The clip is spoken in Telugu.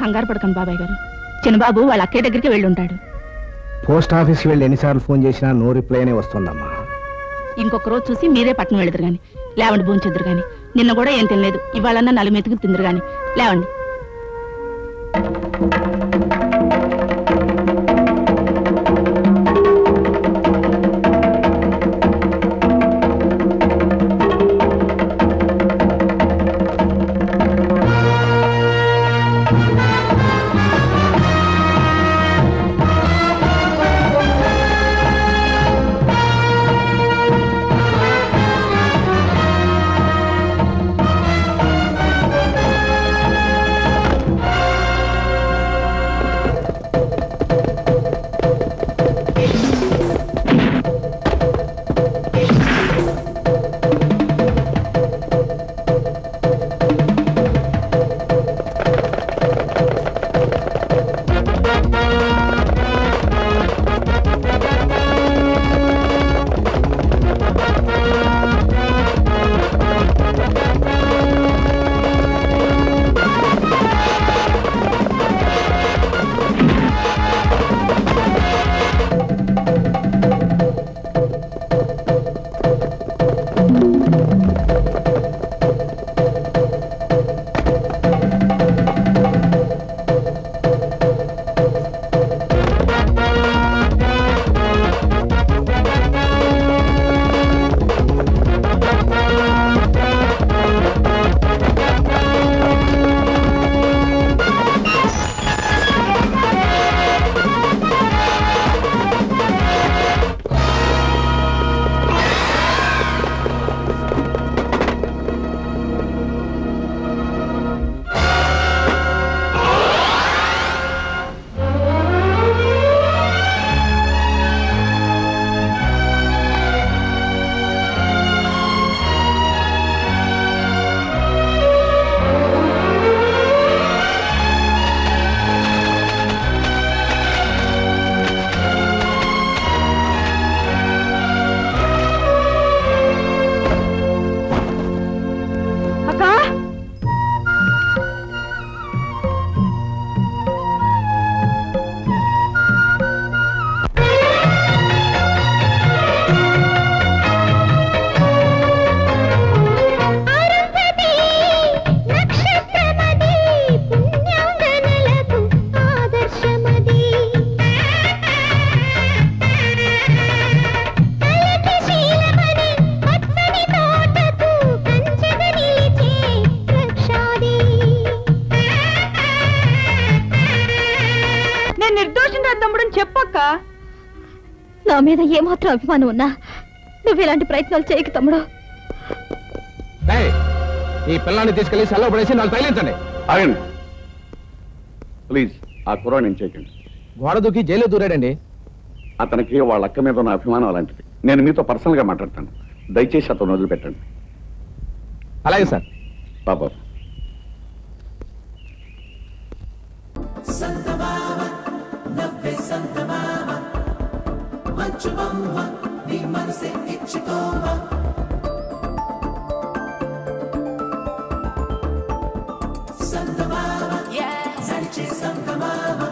కంగారు పడకండి బాబాయ్ గారు. చిన్నబాబు వాళ్ళ అక్కయ్య దగ్గరికి వెళ్ళుంటాడు. పోస్ట్ ఆఫీస్కి వెళ్ళి ఎన్నిసార్లు ఫోన్ చేసినా నో రిప్లై అనే వస్తుందమ్మా. ఇంకొక రోజు చూసి మీరే పట్నం వెళుదురు గాని, లేవండి భోంచెద్దురు గాని. నిన్న కూడా ఏం తినలేదు, ఇవాళన్నా 4 మెతుకులు తిందురు గాని, లేవండి. నా మీద ఏమాత్రం అభిమానం ఉన్నా నువ్వు ఇలాంటి ప్రయత్నాలు చేయకు తమ్ముడు. ఈ పిల్లాన్ని తీసుకెళ్లి సెలవు పడేసి నాకు తగిలించండి. ఆగండి ప్లీజ్. ఆ కుర్రాడిని చేయకండి. గోడ దూకి జైలు దూరాడండి. అతనికి వాళ్ళ అక్క మీద ఉన్న అభిమానం అలాంటిది. నేను మీతో పర్సనల్ గా మాట్లాడతాను. దయచేసి అతను వదిలిపెట్టండి. అలాగే సార్. బాబా Santa Mama, yeah, Sanchez Santa Mama.